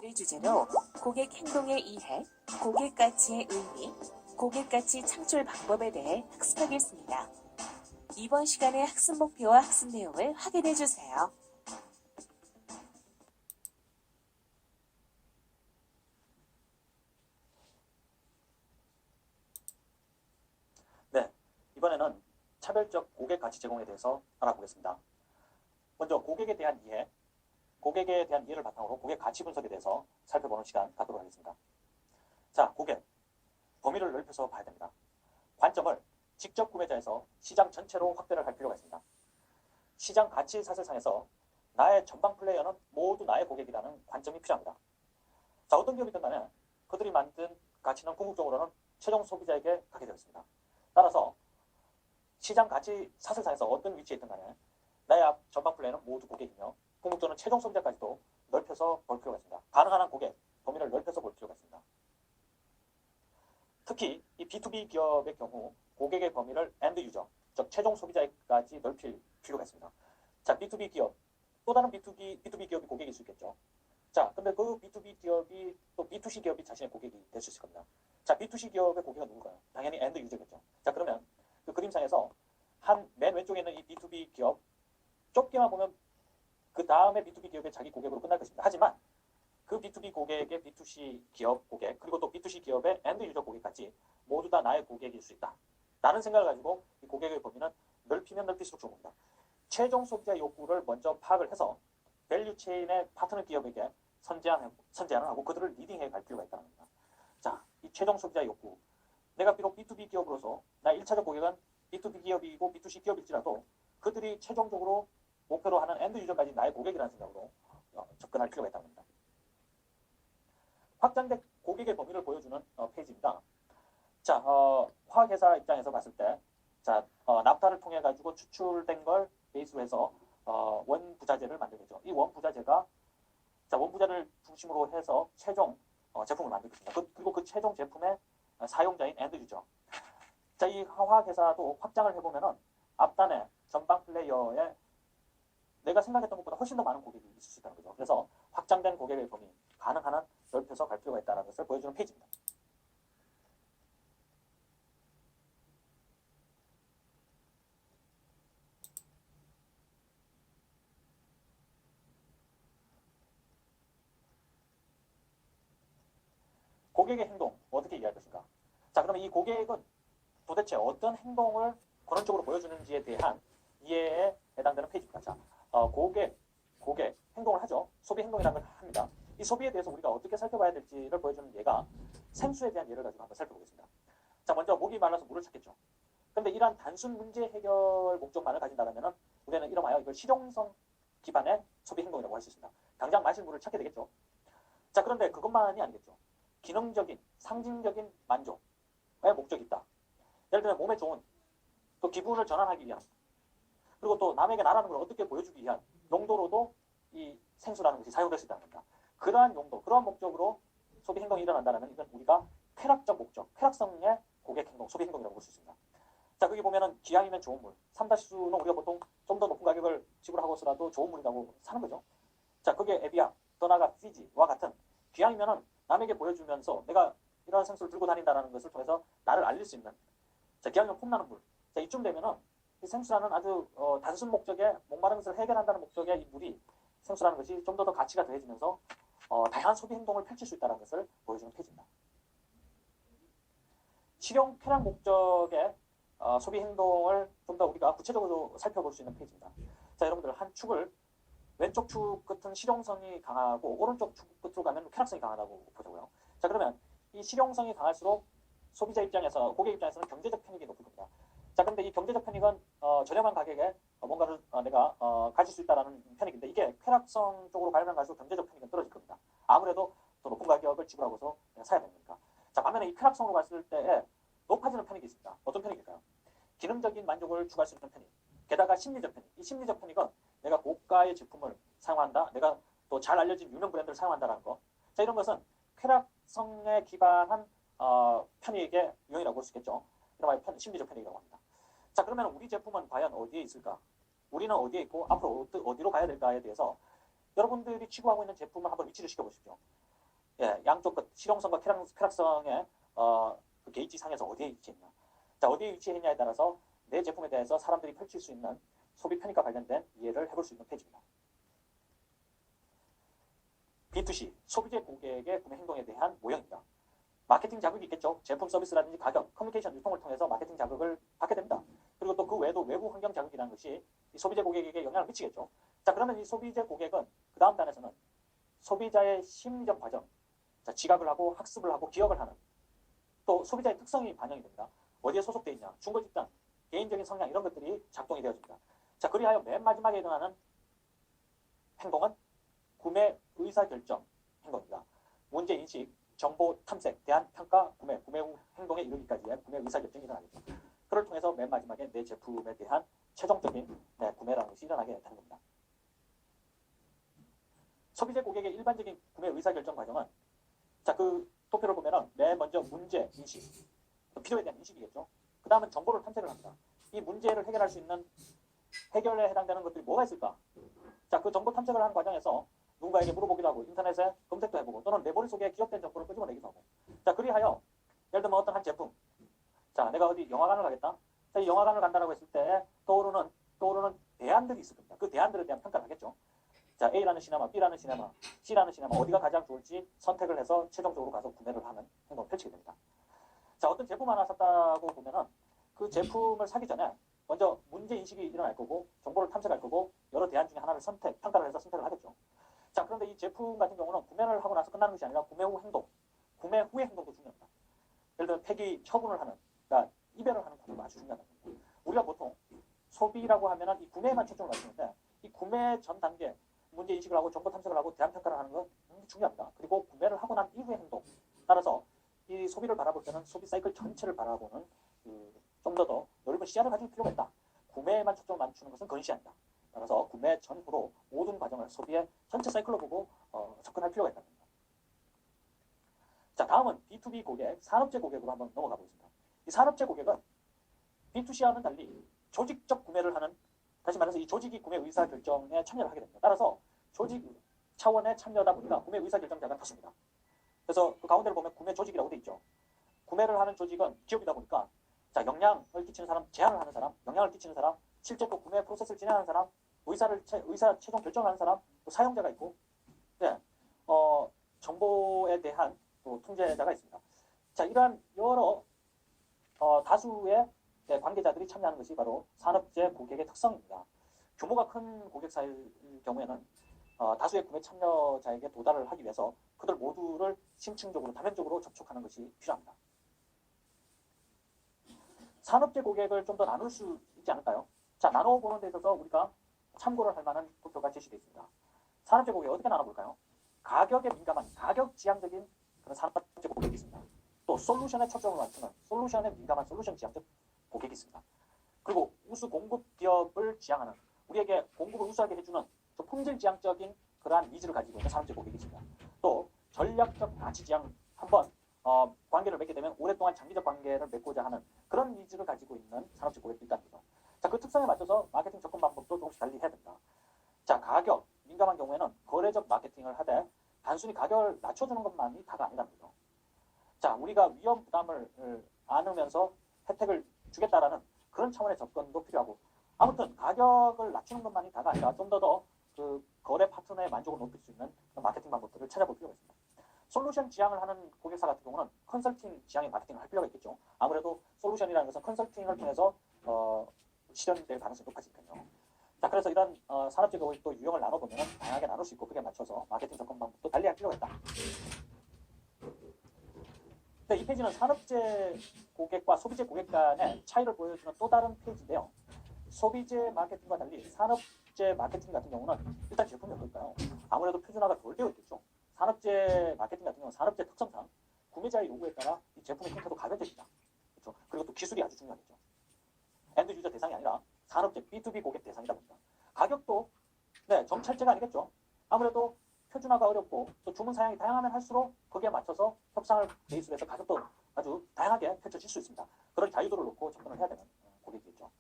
를 주제로 고객 행동의 이해, 고객 가치의 의미, 고객 가치 창출 방법에 대해 학습하겠습니다. 이번 시간의 학습 목표와 학습 내용을 확인해 주세요. 네, 이번에는 차별적 고객 가치 제공에 대해서 알아보겠습니다. 먼저 고객에 대한 이해, 고객에 대한 이해를 바탕으로 고객 가치 분석에 대해서 살펴보는 시간 갖도록 하겠습니다. 자, 고객, 범위를 넓혀서 봐야 됩니다. 관점을 직접 구매자에서 시장 전체로 확대를 할 필요가 있습니다. 시장 가치 사슬상에서 나의 전방 플레이어는 모두 나의 고객이라는 관점이 필요합니다. 자, 어떤 기업이든 간에 그들이 만든 가치는 궁극적으로는 최종 소비자에게 가게 되어 있습니다. 따라서 시장 가치 사슬상에서 어떤 위치에 있든 간에 나의 앞 전방 플레이어는 모두 고객이며 궁극적으로는 최종 소비자까지도 넓혀서 볼 필요가 있습니다. 가능한 한 고객, 범위를 넓혀서 볼 필요가 있습니다. 특히 이 B2B 기업의 경우 고객의 범위를 엔드 유저, 즉 최종 소비자까지 넓힐 필요가 있습니다. 자, B2B 기업, 또 다른 B2B 기업이 고객일 수 있겠죠. 자, 근데 그 B2B 기업이 또 B2C 기업이 자신의 고객이 될 수 있을 겁니다. 자, B2C 기업의 고객은 누굴까요? 당연히 엔드 유저겠죠. 자, 그러면 그 그림상에서 한 맨 왼쪽에 있는 이 B2B 기업, 좁게만 보면 그 다음에 B2B 기업의 자기 고객으로 끝날 것입니다. 하지만 그 B2B 고객의 B2C 기업 고객, 그리고 또 B2C 기업의 엔드 유저 고객까지 모두 다 나의 고객일 수 있다. 라는 생각을 가지고 이 고객의 범위는 넓히면 넓힐수록 좋은 겁니다. 최종 소비자 욕구를 먼저 파악을 해서 밸류 체인의 파트너 기업에게 선제안을 하고 그들을 리딩해 갈 필요가 있다는 겁니다. 자, 이 최종 소비자 욕구. 내가 비록 B2B 기업으로서 나 1차적 고객은 B2B 기업이고 B2C 기업일지라도 그들이 최종적으로 목표로 하는 엔드 유저까지 나의 고객이라는 생각으로 접근할 필요가 있다는 겁니다. 확장된 고객의 범위를 보여주는 페이지입니다. 자, 화학회사 입장에서 봤을 때, 자, 납타를 통해 가지고 추출된 걸 베이스로 해서 원부자재를 만들겠죠. 이 원부자재가 자, 원부자를 중심으로 해서 최종 제품을 만들겠습니다. 그리고 그 최종 제품의 사용자인 엔드 유저. 자, 이 화학회사도 확장을 해보면은 앞단에 전방 플레이어에 내가 생각했던 것보다 훨씬 더 많은 고객이 있을 수 있다는 거죠. 그래서 확장된 고객의 범위, 가능한 한 넓혀서 갈 필요가 있다는 것을 보여주는 페이지입니다. 고객의 행동, 어떻게 이해할 것인가? 자, 그러면 이 고객은 도대체 어떤 행동을 권원적으로 보여주는지에 대한 이해에 해당되는 페이지입니다. 자, 고객, 행동을 하죠. 소비 행동이라는 걸 합니다. 이 소비에 대해서 우리가 어떻게 살펴봐야 될지를 보여주는 예가 생수에 대한 예를 가지고 한번 살펴보겠습니다. 자, 먼저 목이 말라서 물을 찾겠죠. 그런데 이러한 단순 문제 해결 목적만을 가진다면 우리는 이름하여 이걸 실용성 기반의 소비 행동이라고 할 수 있습니다. 당장 마실 물을 찾게 되겠죠. 자, 그런데 그것만이 아니겠죠. 기능적인, 상징적인 만족의 목적이 있다. 예를 들면 몸에 좋은, 또 기분을 전환하기 위한, 그리고 또 남에게 나라는 걸 어떻게 보여주기 위한 용도로도 이 생수라는 것이 사용될 수 있다는 겁니다. 그러한 용도, 그러한 목적으로 소비 행동이 일어난다면 이건 우리가 쾌락적 목적, 쾌락성의 고객 행동, 소비 행동이라고 볼 수 있습니다. 자, 거기 보면은 기왕이면 좋은 물, 3-수는 우리가 보통 좀 더 높은 가격을 지불하고서라도 좋은 물이라고 사는 거죠. 자, 거기에 에비앙, 더 나아가 피지와 같은 기왕이면은 남에게 보여주면서 내가 이러한 생수를 들고 다닌다는 것을 통해서 나를 알릴 수 있는, 자, 기왕이면 폼나는 물. 자, 이쯤 되면은 이 생수라는 아주 단순 목적의 목마른 것을 해결한다는 목적의 이 물이 생수라는 것이 좀 더 가치가 더해지면서 다양한 소비 행동을 펼칠 수 있다는 것을 보여주는 페이지입니다. 실용 쾌락 목적의 소비 행동을 좀 더 우리가 구체적으로 살펴볼 수 있는 페이지입니다. 자, 여러분들 한 축을 왼쪽 축 끝은 실용성이 강하고 오른쪽 축 끝으로 가면 쾌락성이 강하다고 보자고요. 자, 그러면 이 실용성이 강할수록 소비자 입장에서, 고객 입장에서는 경제적 편익이 높을 겁니다. 자, 그런데 이 경제적 편익은 저렴한 가격에 뭔가를 내가 가질 수 있다는 편익인데 이게 쾌락성 쪽으로 가면 갈수록 경제적 편익은 떨어질 겁니다. 아무래도 더 높은 가격을 지불하고서 사야 되니까. 자, 반면에 이 쾌락성으로 갔을 때 높아지는 편익이 있습니다. 어떤 편익일까요? 기능적인 만족을 추구할 수 있는 편익. 게다가 심리적 편익. 이 심리적 편익은 내가 고가의 제품을 사용한다, 내가 또 잘 알려진 유명 브랜드를 사용한다는 거. 자, 이런 것은 쾌락성에 기반한 편익의 유형이라고 볼 수 있겠죠. 이런 심리적 편익이라고 합니다. 자, 그러면 우리 제품은 과연 어디에 있을까? 우리는 어디에 있고 앞으로 어디로 가야 될까에 대해서 여러분들이 취급하고 있는 제품을 한번 위치를 시켜보십시오. 양쪽 끝 실용성과 쾌락성의 그 게이지 상에서 어디에 위치했냐. 자, 어디에 위치했냐에 따라서 내 제품에 대해서 사람들이 펼칠 수 있는 소비 편익과 관련된 이해를 해볼 수 있는 페이지입니다. B2C, 소비재 고객의 구매 행동에 대한 모형입니다. 마케팅 자극이 있겠죠. 제품 서비스라든지 가격, 커뮤니케이션 유통을 통해서 마케팅 자극을 받게 됩니다. 그리고 또 그 외에도 외부 환경 자극이라는 것이 이 소비재 고객에게 영향을 미치겠죠. 자, 그러면 이 소비재 고객은 그 다음 단에서는 소비자의 심리적 과정, 자, 지각을 하고 학습을 하고 기억을 하는 또 소비자의 특성이 반영이 됩니다. 어디에 소속되어 있냐, 중고 집단, 개인적인 성향 이런 것들이 작동이 되어집니다. 자, 그리하여 맨 마지막에 일어나는 행동은 구매 의사결정 행동입니다. 문제인식, 정보 탐색, 대안 평가, 구매 후 행동에 이르기까지의 구매 의사결정이 일어나겠죠. 그를 통해서 맨 마지막에 내 제품에 대한 최종적인 구매라는 것이 일어나게 되는 겁니다. 소비재 고객의 일반적인 구매 의사결정 과정은 자, 그 도표를 보면은 맨 먼저 문제 인식, 필요에 대한 인식이겠죠. 그 다음은 정보를 탐색을 합니다. 이 문제를 해결할 수 있는 해결에 해당되는 것들이 뭐가 있을까? 자, 그 정보 탐색을 하는 과정에서 누군가에게 물어보기도 하고 인터넷에 검색도 해보고 또는 내 머릿속에 기억된 정보를 끄집어내기도 하고 자, 그리하여 예를 들면 어떤 한 제품 자, 내가 어디 영화관을 가겠다. 자, 이 영화관을 간다라고 했을 때 떠오르는 대안들이 있을 겁니다. 그 대안들에 대한 평가를 하겠죠. 자, A라는 시네마, B라는 시네마, C라는 시네마 어디가 가장 좋을지 선택을 해서 최종적으로 가서 구매를 하는 행동을 펼치게 됩니다. 자, 어떤 제품 하나 샀다고 보면은 그 제품을 사기 전에 먼저 문제 인식이 일어날 거고 정보를 탐색할 거고 여러 대안 중에 하나를 평가를 해서 선택을 하겠죠. 자, 그런데 이 제품 같은 경우는 구매를 하고 나서 끝나는 것이 아니라 구매 후 행동, 구매 후의 행동도 중요합니다. 예를 들어 폐기 처분을 하는, 그러니까 이별을 하는 구매가 아주 중요하다. 우리가 보통 소비라고 하면은 이 구매에만 초점을 맞추는데 이 구매 전 단계 문제 인식을 하고 정보 탐색을 하고 대안 평가를 하는 건 굉장히 중요합니다. 그리고 구매를 하고 난 이후의 행동, 따라서 이 소비를 바라볼 때는 소비 사이클 전체를 바라보는 좀 더 넓은 시야를 가질 필요가 있다. 구매에만 초점을 맞추는 것은 건시한다. 따라서 구매 전후로 모든 과정을 소비의 전체 사이클로 보고 접근할 필요가 있다. 자, 다음은 B2B 고객, 산업재 고객으로 한번 넘어가 보겠습니다. 이 산업재 고객은 B2C와는 달리 조직적 구매를 하는, 다시 말해서 이 조직이 구매 의사결정에 참여를 하게 됩니다. 따라서 조직 차원의 참여다 보니까 구매 의사결정자가 컸습니다. 그래서 그 가운데를 보면 구매 조직이라고 되어 있죠. 구매를 하는 조직은 기업이다 보니까 자, 영향을 끼치는 사람, 제안을 하는 사람, 영향을 끼치는 사람, 실제 또 구매 프로세스를 진행하는 사람, 의사 최종 결정하는 사람, 또 사용자가 있고, 네, 정보에 대한 또 통제자가 있습니다. 자, 이러한 여러 다수의 관계자들이 참여하는 것이 바로 산업재 고객의 특성입니다. 규모가 큰 고객사일 경우에는 다수의 구매 참여자에게 도달을 하기 위해서 그들 모두를 심층적으로 다면적으로 접촉하는 것이 필요합니다. 산업재 고객을 좀 더 나눌 수 있지 않을까요? 자, 나눠보는 데 있어서 우리가 참고를 할 만한 도표가 제시되어 있습니다. 산업재 고객 어떻게 나눠볼까요? 가격에 민감한, 가격 지향적인 그런 산업재 고객이 있습니다. 또 솔루션에 초점을 맞추는, 솔루션에 민감한 솔루션 지향적 고객이 있습니다. 그리고 우수 공급 기업을 지향하는, 우리에게 공급을 우수하게 해주는 좀 품질 지향적인 그러한 니즈를 가지고 있는 산업재 고객이 있습니다. 또 전략적 가치 지향, 한번 관계를 맺게 되면 오랫동안 장기적 관계를 맺고자 하는 그런 니즈를 가지고 있는 산업재 고객도 있다는 거죠. 자, 그 특성에 맞춰서 마케팅 접근 방법도 조금씩 달리 해야 됩니다. 자, 가격 민감한 경우에는 거래적 마케팅을 하되 단순히 가격을 낮춰주는 것만이 다가 아니라는 거죠. 자, 우리가 위험 부담을 안으면서 혜택을 주겠다라는 그런 차원의 접근도 필요하고, 아무튼 가격을 낮추는 것만이 다가 아니라 좀 더 그 거래 파트너의 만족을 높일 수 있는 마케팅 방법들을 찾아볼 필요가 있습니다. 솔루션 지향을 하는 고객사 같은 경우는 컨설팅 지향의 마케팅을 할 필요가 있겠죠. 아무래도 솔루션이라는 것은 컨설팅을 통해서 실현될 가능성이 높아지니까요. 자, 그래서 이런 산업재 고객도 유형을 나눠보면 다양하게 나눌 수 있고 그에 맞춰서 마케팅 접근 방법도 달리할 필요가 있다. 네, 이 페이지는 산업재 고객과 소비재 고객 간의 차이를 보여주는 또 다른 페이지인데요. 소비재 마케팅과 달리 산업재 마케팅 같은 경우는 일단 제품이 어떨까요? 아무래도 표준화가 덜 되어 있겠죠. 산업재 마케팅 같은 경우는 산업재 특성상 구매자의 요구에 따라 이 제품의 형태도 가변됩니다. 그렇죠? 그리고 또 기술이 아주 중요하겠죠. 엔드 유저 대상이 아니라 산업재 B2B 고객 대상이다 보니까 가격도 정찰제가 아니겠죠. 아무래도 표준화가 어렵고 또 주문 사양이 다양하면 할수록 거기에 맞춰서 협상을 베이스로 해서 가격도 아주 다양하게 펼쳐질 수 있습니다. 그런 자유도를 놓고 접근을 해야 되는 고객이겠죠.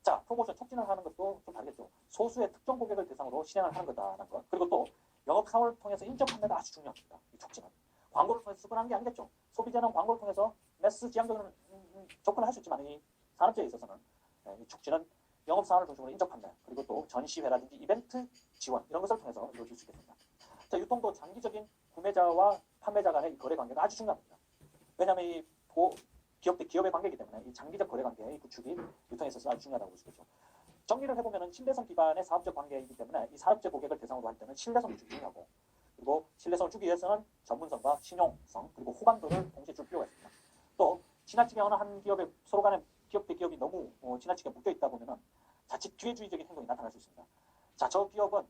자, 프로모션 촉진을 하는 것도 좀 다르겠죠. 소수의 특정 고객을 대상으로 실행을 하는 거다라는 것. 그리고 또 영업 사업을 통해서 인적 판매가 아주 중요합니다. 이 촉진은. 광고를 통해서 접근하는 게 아니겠죠. 소비자는 광고를 통해서 매스 지향적인 접근을 할 수 있지만 이 산업재에 있어서는 이 축지는 영업사원을 중심으로 인적 판매, 그리고 또 전시회라든지 이벤트 지원 이런 것을 통해서 이루어질 수 있겠습니다. 자, 유통도 장기적인 구매자와 판매자 간의 이 거래 관계가 아주 중요합니다. 왜냐하면 이 기업의 관계이기 때문에 이 장기적 거래 관계의 구축이 유통에 있어서 아주 중요하다고 볼 수 있겠죠. 정리를 해보면 신뢰성 기반의 사업적 관계이기 때문에 이 산업재 고객을 대상으로 할 때는 신뢰성 구축이 중요하고, 그리고 신뢰성을 주기 위해서는 전문성과 신용성 그리고 호감도를 동시에 줄 필요가 있습니다. 또 지나치게 어느 한 기업에 서로 간에 기업 대 기업이 너무 지나치게 묶여 있다 보면은 자칫 기회주의적인 행동이 나타날 수 있습니다. 자, 저 기업은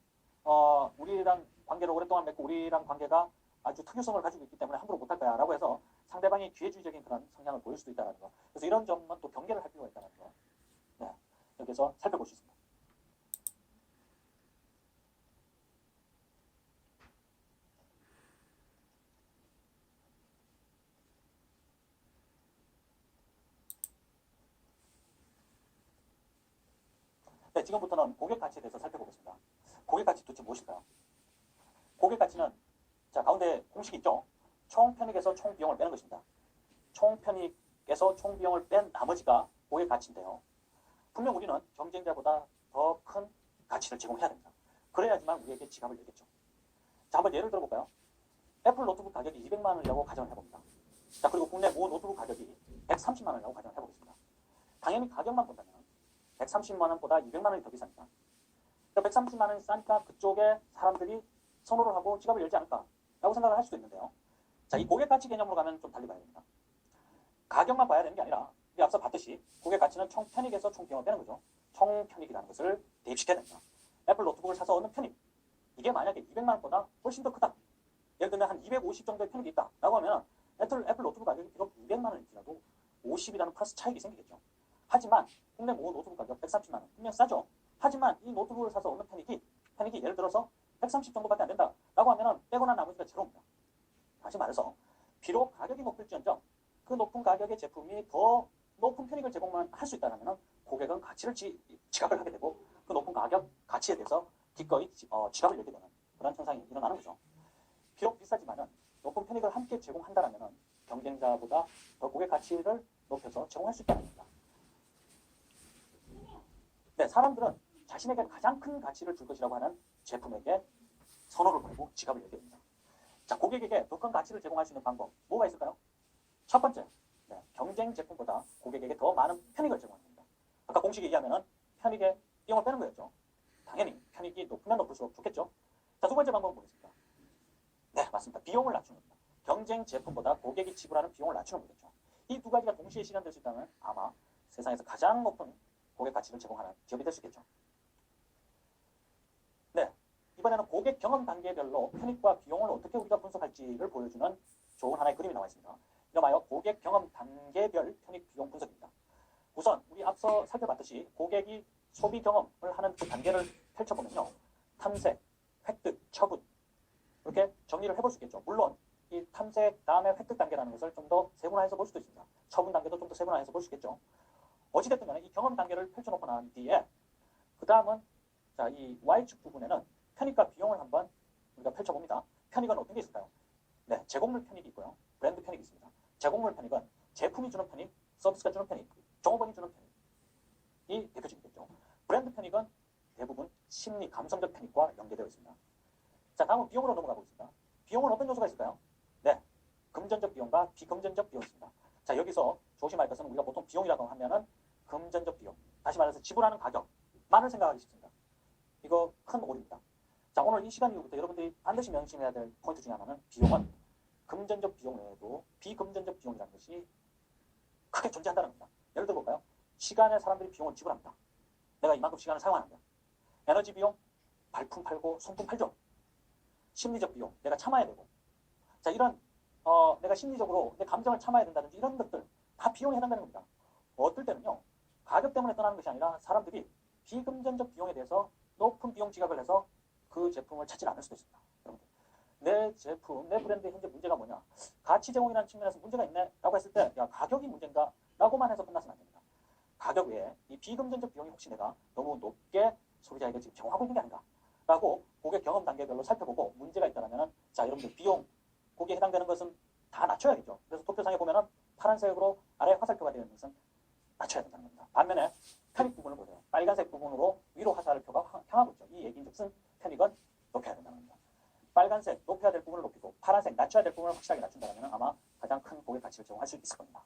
우리랑 관계를 오랫동안 맺고 우리랑 관계가 아주 특유성을 가지고 있기 때문에 함부로 못할 거야 라고 해서 상대방이 기회주의적인 그런 성향을 보일 수도 있다는 거. 그래서 이런 점은 또 경계를 할 필요가 있다는 거. 네, 여기서 살펴볼 수 있습니다. 네, 지금부터는 고객 가치에 대해서 살펴보겠습니다. 고객 가치 도대체 무엇일까요? 고객 가치는 자, 가운데 공식이 있죠. 총 편익에서 총 비용을 빼는 것입니다. 총 편익에서 총 비용을 뺀 나머지가 고객 가치인데요. 분명 우리는 경쟁자보다 더 큰 가치를 제공해야 됩니다. 그래야지만 우리에게 지갑을 열겠죠. 자, 한번 예를 들어볼까요? 애플 노트북 가격이 200만 원이라고 가정을 해봅니다. 자, 그리고 국내 모 노트북 가격이 130만 원이라고 가정을 해보겠습니다. 당연히 가격만 본다면 130만 원보다 200만 원이 더 비쌉니다. 130만 원이 싸니까 그쪽에 사람들이 선호를 하고 지갑을 열지 않을까라고 생각을 할 수도 있는데요. 자, 이 고객 가치 개념으로 가면 좀 달리 봐야 됩니다. 가격만 봐야 되는 게 아니라 우리 앞서 봤듯이 고객 가치는 총 편익에서 총 비용을 빼는 거죠. 총 편익이라는 것을 대입시켜야 됩니다. 애플 노트북을 사서 얻는 편익, 이게 만약에 200만 원보다 훨씬 더 크다. 예를 들면 한 250 정도의 편익이 있다라고 하면 애플 노트북 가격이 비록 200만 원일지라도 50이라는 플러스 차익이 생기겠죠. 하지만 국내 모 노트북 가격 130만 원, 분명 싸죠. 하지만 이 노트북을 사서 얻는 편익이 예를 들어서 130 정도밖에 안 된다라고 하면은 빼고난 나머지가 제로입니다. 다시 말해서 비록 가격이 높을지언정 그 높은 가격의 제품이 더 높은 편익을 제공만 할 수 있다면 고객은 가치를 지갑을 하게 되고 그 높은 가치에 대해서 기꺼이 지갑을 열게 되는 그런 현상이 일어나는 거죠. 비록 비싸지만은 높은 편익을 함께 제공한다라면 경쟁자보다 더 고객 가치를 높여서 제공할 수 있다는 겁니다. 네, 사람들은 자신에게 가장 큰 가치를 줄 것이라고 하는 제품에게 선호를 보이고 지갑을 열게 됩니다. 자, 고객에게 더 큰 가치를 제공할 수 있는 방법 뭐가 있을까요? 첫 번째, 경쟁 제품보다 고객에게 더 많은 편익을 제공합니다. 아까 공식에 의하면 편익의 비용을 빼는 거였죠. 당연히 편익이 높으면 높을수록 좋겠죠. 자, 두 번째 방법은 뭐겠습니까? 네, 맞습니다. 비용을 낮추는 겁니다. 경쟁 제품보다 고객이 지불하는 비용을 낮추는 거겠죠. 이 두 가지가 동시에 실현될 수 있다면 아마 세상에서 가장 높은 고객 가치를 제공하는 기업이 될 수 있겠죠. 네, 이번에는 고객 경험 단계별로 편익과 비용을 어떻게 우리가 분석할지를 보여주는 좋은 하나의 그림이 나와 있습니다. 이름하여 고객 경험 단계별 편익 비용 분석입니다. 우선 우리 앞서 살펴봤듯이 고객이 소비 경험을 하는 그 단계를 펼쳐보면요. 탐색, 획득, 처분 이렇게 정리를 해볼 수 있겠죠. 물론 이 탐색 다음에 획득 단계라는 것을 좀 더 세분화해서 볼 수도 있습니다. 처분 단계도 좀 더 세분화해서 볼 수 있겠죠. 어찌됐든 간에 이 경험 단계를 펼쳐놓고 난 뒤에 그 다음은 자, 이 Y축 부분에는 편익과 비용을 한번 우리가 펼쳐봅니다. 편익은 어떤 게 있을까요? 네, 제공물 편익이 있고요. 브랜드 편익이 있습니다. 제공물 편익은 제품이 주는 편익, 서비스가 주는 편익, 종업원이 주는 편익이 대표적이겠죠. 브랜드 편익은 대부분 심리, 감성적 편익과 연계되어 있습니다. 자, 다음은 비용으로 넘어가 보겠습니다. 비용은 어떤 요소가 있을까요? 네, 금전적 비용과 비금전적 비용이 있습니다. 자, 여기서 조심할 것은 우리가 보통 비용이라고 하면은 금전적 비용, 다시 말해서 지불하는 가격만을 생각하기 쉽습니다. 이거 큰 오류입니다. 자, 오늘 이 시간 이후부터 여러분들이 반드시 명심해야 될 포인트 중에 하나는 비용은 금전적 비용 외에도 비금전적 비용이라는 것이 크게 존재한다는 겁니다. 예를 들어볼까요? 시간에 사람들이 비용을 지불합니다. 내가 이만큼 시간을 사용하는데. 에너지 비용, 발품 팔고 손품 팔죠. 심리적 비용, 내가 참아야 되고. 자, 이런 내가 심리적으로 내 감정을 참아야 된다든지 이런 것들 다 비용에 해당되는 겁니다. 어떨 때는요. 가격 때문에 떠나는 것이 아니라 사람들이 비금전적 비용에 대해서 높은 비용 지갑을 해서 그 제품을 찾지 않을 수도 있습니다. 여러분들. 내 제품, 내 브랜드의 현재 문제가 뭐냐? 가치 제공이라는 측면에서 문제가 있네? 라고 했을 때 야, 가격이 문제인가? 라고만 해서 끝나서는 안 됩니다. 가격 외에 이 비금전적 비용이 혹시 내가 너무 높게 소비자에게 지금 제공하고 있는 게 아닌가? 라고 고객 경험 단계별로 살펴보고 문제가 있다면 자, 여러분들 비용 거기에 해당되는 것은 다 낮춰야겠죠. 그래서 도표상에 보면은 파란색으로 아래 화살표가 되어 있는 것은 낮춰야 된다는 겁니다. 반면에 편익 부분을 보세요. 빨간색 부분으로 위로 화살표가 향하고 있죠. 이 얘기인즉슨 편익은 높여야 된다는 겁니다. 빨간색 높여야 될 부분을 높이고 파란색 낮춰야 될 부분을 확실하게 낮춘다면 아마 가장 큰 고객 가치를 제공할 수 있을 겁니다.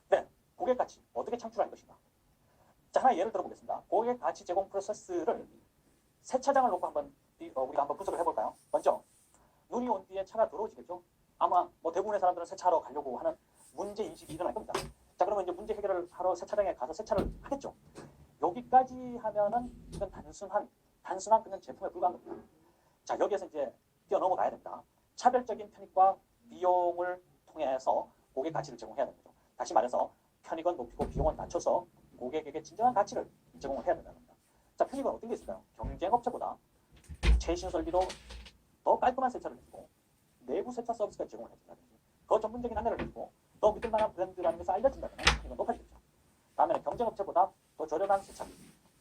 네, 고객 가치 어떻게 창출할 것인가? 자, 하나 예를 들어보겠습니다. 고객 가치 제공 프로세스를 세차장을 놓고 한번 우리가 한번 분석을 해볼까요? 먼저 눈이 온 뒤에 차가 더러워지겠죠? 아마 뭐 대부분의 사람들은 세차하러 가려고 하는 문제 인식이 일어날 겁니다. 자, 그러면 이제 문제 해결을 하러 세차장에 가서 세차를 하겠죠. 여기까지 하면은 이건 단순한 그냥 제품에 불과한 겁니다. 자, 여기에서 이제 뛰어넘어가야 됩니다. 차별적인 편익과 비용을 통해서 고객 가치를 제공해야 됩니다. 다시 말해서 편익은 높이고 비용은 낮춰서 고객에게 진정한 가치를 제공을 해야 된다는 겁니다. 자, 편익은 어떤 게 있을까요? 경쟁업체보다 최신 설비로 더 깔끔한 세차를 해주고 내부 세차 서비스까지 제공을 해준다든지 더 전문적인 안내를 해주고 더 믿을만한 브랜드라는 것을 알려준다면 편익은 높아지겠죠. 다음에 경쟁업체보다 더 저렴한 세차,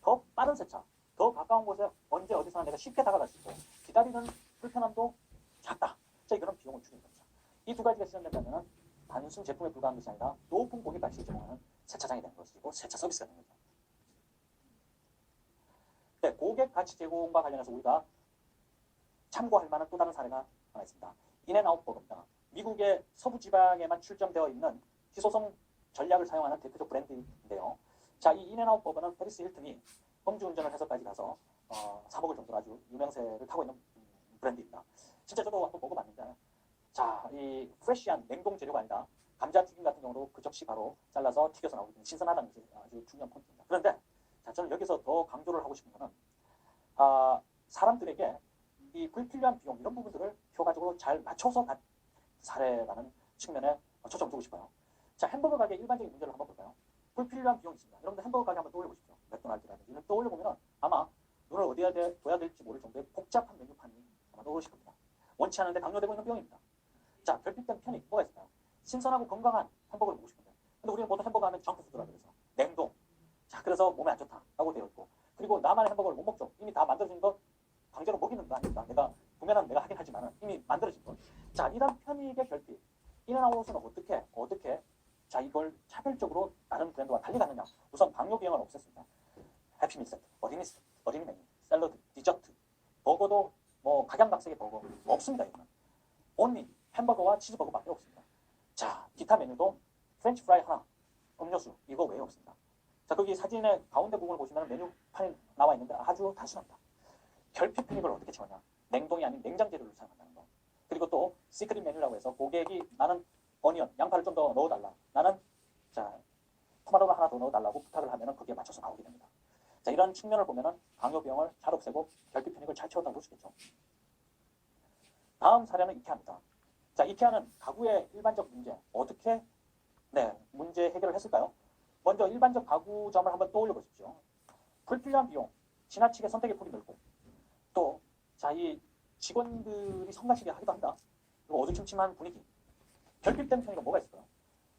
더 빠른 세차, 더 가까운 곳에 언제 어디서나 내가 쉽게 다가갈 수 있고 기다리는 불편함도 작다. 자, 이런 비용을 줄이는 겁니다. 이 두 가지가 실현된다면 단순 제품에 불과한 것이 아니라 높은 고객 가치를 제공하는 세차장이 되는 것이고 세차 서비스가 되는 거죠. 네, 고객 가치 제공과 관련해서 우리가 참고할 만한 또 다른 사례가 하나 있습니다. 인앤아웃 버거입니다. 미국의 서부 지방에만 출점되어 있는 희소성 전략을 사용하는 대표적 브랜드인데요. 자, 이 인앤아웃 버거는 페리스 힐튼이 음주운전을 해서까지 가서 사먹을 정도로 아주 유명세를 타고 있는 브랜드입니다. 진짜 저도 한번 먹어봤는데, 자, 이 프레쉬한 냉동 재료가 아니라 감자튀김 같은 경우도 그 즉시 바로 잘라서 튀겨서 나오기 때문에 신선하다는 것이 아주 중요한 포인트입니다. 그런데 자, 저는 여기서 더 강조를 하고 싶은 것은 사람들에게 이 불필요한 비용 이런 부분들을 효과적으로 잘 맞춰서 간 사례라는 측면에 초점 두고 싶어요. 자, 햄버거 가게 일반적인 문제를 한번 볼까요? 불필요한 비용이 있습니다. 여러분들 햄버거 가게 한번 떠올려 보십시오. 맥도날드라든지 이런 떠올려 보면 아마 눈을 어디에 둬야 될지 모를 정도의 복잡한 메뉴판이 아마 떠오르실 겁니다. 원치 않은데 강요되고 있는 비용입니다. 자, 결핍된 편익 뭐가 있을까요? 신선하고 건강한 햄버거를 먹고 싶은데 근데 우리는 보통 햄버거 하면 정크푸드라 그래서 냉동, 자, 그래서 몸에 안 좋다라고 되어 있고 그리고 나만의 햄버거를 못 먹죠. 이미 다 만들어진 거 강제로 먹이는 거 아닙니까? 내가 구매는 내가 하긴 하지만 이미 만들어진 거. 자, 이런 편익의 결핍 인앤아웃은 어떻게 자, 이걸 차별적으로 다른 브랜드와 달리 가느냐. 우선 방요 비용을 없앴습니다. 해피밀 세트, 어린이 메뉴, 샐러드, 디저트, 버거도 뭐 각양각색의 버거 없습니다. 이거는 온리 햄버거와 치즈버거밖에 없습니다. 자, 기타 메뉴도 프렌치 프라이 하나, 음료수 이거 외에 없습니다. 자, 거기 사진의 가운데 부분을 보시면 메뉴판이 나와 있는데 아주 단순합니다. 결핍 편익을 어떻게 채우냐? 냉동이 아닌 냉장 재료를 사용한다는 거. 그리고 또 시크릿 메뉴라고 해서 고객이 나는 어니언, 양파를 좀 더 넣어달라. 나는 자 토마토를 하나 더 넣어달라고 부탁을 하면 거기에 맞춰서 나오게 됩니다. 자, 이런 측면을 보면은 방요 비용을 잘 없애고 결핍 편익을 잘 채웠다고 볼 수 있겠죠. 다음 사례는 이케아입니다. 자, 이케아는 가구의 일반적 문제 어떻게 문제 해결을 했을까요? 먼저 일반적 가구점을 한번 떠올려 보십시오. 불필요한 비용, 지나치게 선택의 폭이 넓고 또 자, 이 직원들이 성가시게 하기도 한다. 그리고 어두침침한 분위기. 결핍된 편의가 뭐가 있을까요?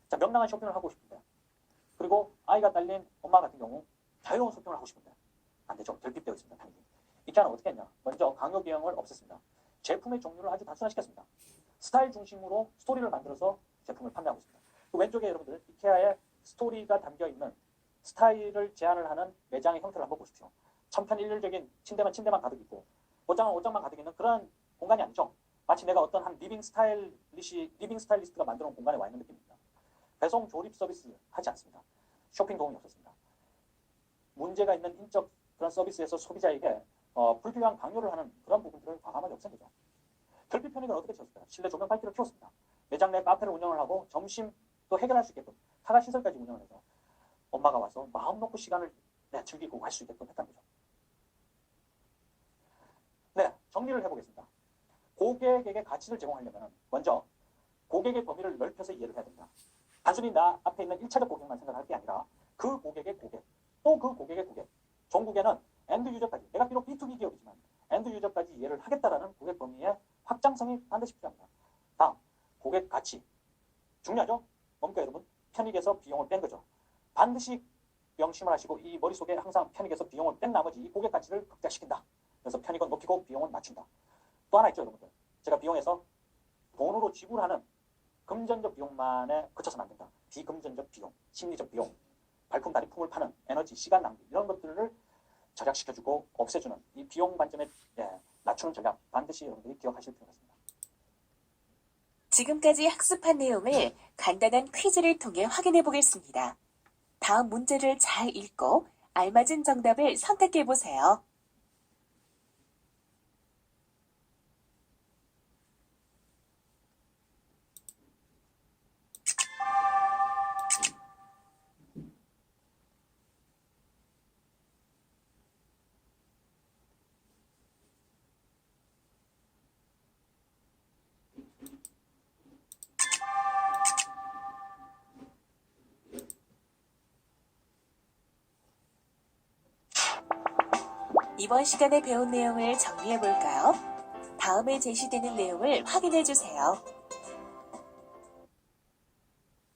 자, 명랑한 쇼핑을 하고 싶은데 그리고 아이가 딸린 엄마 같은 경우 자유로운 쇼핑을 하고 싶은데 안 되죠. 결핍되어 있습니다. 편의. 이케아는 어떻게 했냐? 먼저 강요 비용을 없앴습니다. 제품의 종류를 아주 단순화시켰습니다. 스타일 중심으로 스토리를 만들어서 제품을 판매하고 있습니다. 그 왼쪽에 여러분들 이케아의 스토리가 담겨있는 스타일을 제안을 하는 매장의 형태를 한번 보십시오. 천편일률적인 침대만 가득 있고 옷장만 가득 있는 그런 공간이 아니죠. 마치 내가 어떤 한 리빙 스타일리스트가 만들어 놓은 공간에 와 있는 느낌입니다. 배송 조립 서비스 하지 않습니다. 쇼핑 도움이 없었습니다. 문제가 있는 인적 그런 서비스에서 소비자에게 불필요한 강요를 하는 그런 부분들을 과감하게 없앤 거죠. 결핍 편익을 어떻게 채웠을까요? 실내 조명 밝기를 키웠습니다. 매장 내 카페를 운영을 하고 점심 또 해결할 수 있게끔 타가 시설까지 운영을 해서 엄마가 와서 마음 놓고 시간을 즐기고 갈 수 있게끔 했다는 거죠. 네, 정리를 해보겠습니다. 고객에게 가치를 제공하려면 먼저 고객의 범위를 넓혀서 이해를 해야 됩니다. 단순히 나 앞에 있는 1차적 고객만 생각할 게 아니라 그 고객의 고객, 또 그 고객의 고객, 종국에는 엔드 유저까지, 내가 비록 B2B 기업이지만 엔드 유저까지 이해를 하겠다라는 고객 범위의 확장성이 반드시 필요합니다. 다음, 고객 가치. 중요하죠? 뭡니까 여러분? 편익에서 비용을 뺀 거죠. 반드시 명심을 하시고 이 머릿속에 항상 편익에서 비용을 뺀 나머지 이 고객 가치를 극대화시킨다. 그래서 편익은 높이고 비용은 낮춘다. 또 하나 있죠, 여러분들. 제가 비용에서 돈으로 지불하는 금전적 비용만에 그쳐서는 안 된다. 비금전적 비용, 심리적 비용, 발품 단위품을 파는 에너지, 시간 낭비 이런 것들을 절약시켜주고 없애주는 이 비용 관점에 낮추는 전략 반드시 여러분들이 기억하실 필요가 있습니다. 지금까지 학습한 내용을 간단한 퀴즈를 통해 확인해 보겠습니다. 다음 문제를 잘 읽고 알맞은 정답을 선택해 보세요. 이번 시간에 배운 내용을 정리해 볼까요? 다음에 제시되는 내용을 확인해 주세요.